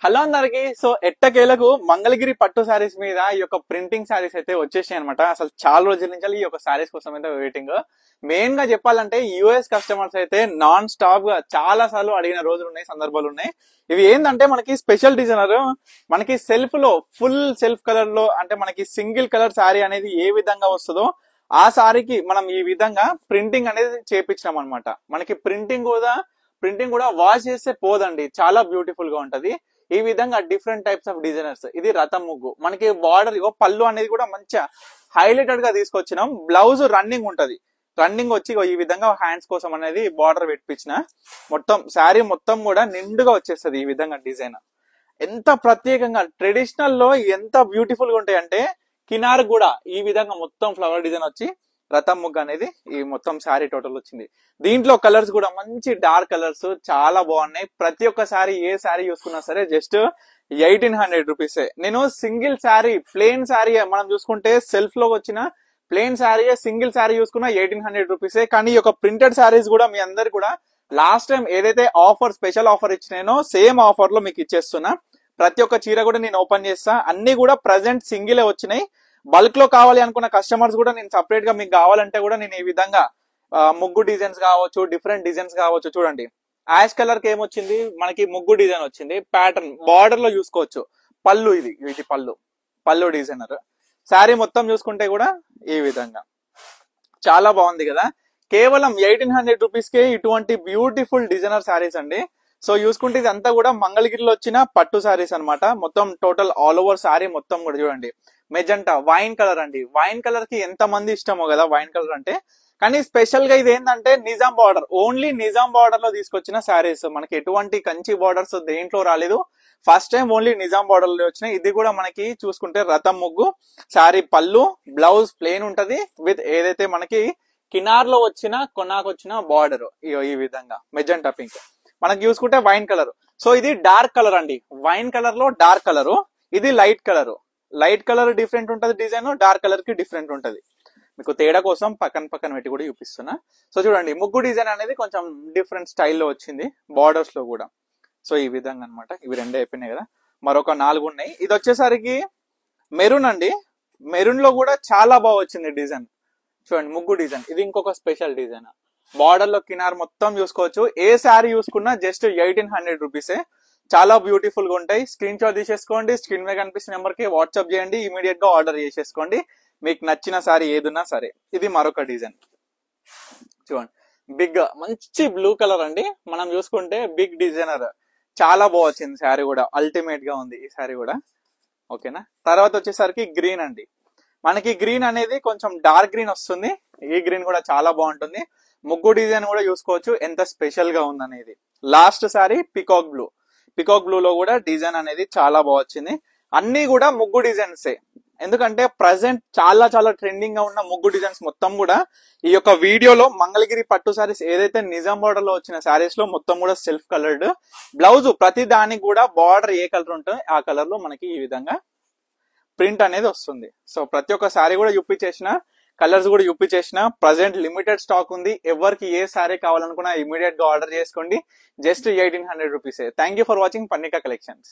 Hello అందరికి. So ఎట్టకేలకు మంగళగిరి పట్టు శారీస్ మీద ఈ యొక్క ప్రింటింగ్ శారీస్ అయితే వచ్చేసాయి అనమాట. అసలు చాలా రోజుల నుంచి ఈ యొక్క శారీస్ కోసం అయితే వెయిటింగ్. మెయిన్ గా చెప్పాలంటే యుఎస్ కస్టమర్స్ అయితే నాన్ స్టాప్ గా చాలా సార్లు అడిగిన రోజులు ఉన్నాయి, సందర్భాలు ఉన్నాయి. ఇవి ఏంటంటే మనకి స్పెషల్ డిజైనర్, మనకి సెల్ఫ్ లో ఫుల్ సెల్ఫ్ కలర్ లో అంటే మనకి సింగిల్ కలర్ శారీ అనేది ఏ విధంగా వస్తుందో ఆ శారీకి మనం ఈ విధంగా ప్రింటింగ్ అనేది చేపించినాం అనమాట. మనకి ప్రింటింగ్ కూడా వాష్ చేస్తే పోదండి, చాలా బ్యూటిఫుల్ గా ఉంటది. ఈ విధంగా డిఫరెంట్ టైప్స్ ఆఫ్ డిజైనర్స్. ఇది రథం ముగ్గు. మనకి బార్డర్ పళ్ళు అనేది కూడా మంచిగా హైలైటెడ్ గా తీసుకొచ్చినాం. బ్లౌజ్ రన్నింగ్ ఉంటది. రన్నింగ్ వచ్చి ఈ విధంగా హ్యాండ్స్ కోసం అనేది బార్డర్ పెట్టించిన మొత్తం శారీ మొత్తం కూడా నిండుగా వచ్చేస్తుంది. ఈ విధంగా డిజైన్ ఎంత ప్రత్యేకంగా ట్రెడిషనల్ లో ఎంత బ్యూటిఫుల్ గా ఉంటాయి అంటే కినార్ కూడా ఈ విధంగా మొత్తం ఫ్లవర్ డిజైన్ వచ్చి రథం ముగ్గు అనేది ఈ మొత్తం శారీ టోటల్ వచ్చింది. దీంట్లో కలర్స్ కూడా మంచి డార్క్ కలర్స్ చాలా బాగున్నాయి. ప్రతి ఒక్క శారీ ఏ శారీ చూసుకున్నా సరే జస్ట్ 1800 రూపీసే. నేను సింగిల్ శారీ ప్లెయిన్ శారీ మనం చూసుకుంటే సెల్ఫ్ లో వచ్చిన ప్లెయిన్ శారీ సింగిల్ శారీ చూసుకున్నా 1800 రూపీసే. కానీ ఈ యొక్క ప్రింటెడ్ శారీస్ కూడా మీ అందరు కూడా లాస్ట్ టైం ఏదైతే ఆఫర్ స్పెషల్ ఆఫర్ ఇచ్చినానో సేమ్ ఆఫర్ లో మీకు ఇచ్చేస్తున్నా. ప్రతి ఒక్క చీర కూడా నేను ఓపెన్ చేస్తా. అన్ని కూడా ప్రజెంట్ సింగిలే వచ్చినాయి. బల్క్ లో కావాలి అనుకున్న కస్టమర్స్ కూడా నేను సపరేట్ గా మీకు కావాలంటే కూడా నేను ఈ విధంగా ముగ్గు డిజైన్స్ కావచ్చు, డిఫరెంట్ డిజైన్స్ కావచ్చు. చూడండి, యాష్ కలర్ కి ఏమొచ్చింది, మనకి ముగ్గు డిజైన్ వచ్చింది. ప్యాటర్న్ బార్డర్ లో చూసుకోవచ్చు. పళ్ళు ఇది పళ్ళు డిజైనర్. శారీ మొత్తం చూసుకుంటే కూడా ఈ విధంగా చాలా బాగుంది కదా. కేవలం 1800 రూపీస్ కే ఇటువంటి బ్యూటిఫుల్ డిజైనర్ శారీస్ అండి. సో చూసుకుంటే ఇదంతా కూడా మంగళగిరిలో వచ్చిన పట్టు శారీస్ అనమాట. మొత్తం టోటల్ ఆల్ ఓవర్ శారీ మొత్తం కూడా చూడండి మెజెంటా వైన్ కలర్ అండి. వైన్ కలర్ కి ఎంత మంది ఇష్టమో కదా వైన్ కలర్ అంటే. కానీ స్పెషల్ గా ఇది ఏంటంటే Nizam border, only Nizam border లో తీసుకొచ్చిన శారీస్. మనకి ఎటువంటి కంచి బార్డర్స్ దేంట్లో రాలేదు. First time only Nizam border లో వచ్చినాయి. ఇది కూడా మనకి చూసుకుంటే రథం ముగ్గు. శారీ పళ్ళు, బ్లౌజ్ ప్లెయిన్ ఉంటది విత్ ఏదైతే మనకి కినార్ లో వచ్చిన కొనాకు వచ్చిన బార్డర్ ఈ విధంగా మెజెంటా పింక్. మనకి చూసుకుంటే వైన్ కలర్. సో ఇది డార్క్ కలర్ అండి. వైన్ కలర్ లో డార్క్ కలర్, ఇది light colour. Light colour different ఉంటది డిజైన్, డార్క్ కలర్ కి డిఫరెంట్ ఉంటది. మీకు తేడా కోసం పక్కన పెట్టి కూడా చూపిస్తున్నా. సో చూడండి, ముగ్గు డిజైన్ అనేది కొంచెం డిఫరెంట్ స్టైల్లో వచ్చింది బార్డర్స్ లో కూడా. సో ఈ విధంగా అనమాట. ఇవి రెండే అయిపోయినాయి కదా, మరొక 4 ఉన్నాయి. ఇది వచ్చేసరికి మెరూన్ అండి. మెరూన్ లో కూడా చాలా బాగా వచ్చింది డిజైన్. చూడండి ముగ్గు డిజైన్, ఇది ఇంకొక స్పెషల్ డిజైన్. బార్డర్ లో కినార్ మొత్తం చూసుకోవచ్చు. ఏ శారీ చూసుకున్నా జస్ట్ 1800 రూపీసే. చాలా బ్యూటిఫుల్ గా ఉంటాయి. స్క్రీన్ షాట్ తీసేసుకోండి. స్క్రీన్ మీద కనిపిస్తున్న నెంబర్ కి వాట్సాప్ చేయండి. ఇమీడియట్ గా ఆర్డర్ చేసేసుకోండి. మీకు నచ్చిన శారీ ఏదున్నా సరే. ఇది మరొక డిజైన్. చూడండి, బిగ్ మంచి బ్లూ కలర్ అండి. మనం చూసుకుంటే బిగ్ డిజైనర్ చాలా బాగా వచ్చింది. శారీ కూడా అల్టిమేట్ గా ఉంది ఈ శారీ కూడా. ఓకేనా. తర్వాత వచ్చేసరికి గ్రీన్ అండి. మనకి గ్రీన్ అనేది కొంచెం డార్క్ గ్రీన్ వస్తుంది. ఈ గ్రీన్ కూడా చాలా బాగుంటుంది. ముగ్గు డిజైన్ కూడా చూసుకోవచ్చు ఎంత స్పెషల్ గా ఉందనేది. Last sari peacock blue. Peacock blue లో కూడా డిజైన్ అనేది చాలా బాగా వచ్చింది. అన్ని కూడా ముగ్గు డిజైన్సే. ఎందుకంటే ప్రజెంట్ చాలా చాలా ట్రెండింగ్ గా ఉన్న ముగ్గు డిజైన్స్ మొత్తం కూడా ఈ యొక్క వీడియోలో మంగళగిరి పట్టు శారీస్ ఏదైతే నిజాం బార్డర్ లో వచ్చిన శారీస్ లో మొత్తం కూడా సెల్ఫ్ కలర్డ్. బ్లౌజ్ ప్రతి దానికి కూడా బార్డర్ ఏ కలర్ ఉంటుందో ఆ కలర్ లో మనకి ఈ విధంగా ప్రింట్ అనేది వస్తుంది. సో ప్రతి ఒక్క శారీ కూడా చూపించేసిన, కలర్స్ కూడా చూపించేసిన. ప్రజెంట్ లిమిటెడ్ స్టాక్ ఉంది. ఎవరికి ఏ శారీ కావాలనుకున్నా ఇమీడియట్ గా ఆర్డర్ చేసుకోండి. జస్ట్ 1800 రూపీసే. Thank you for watching Pannika collections.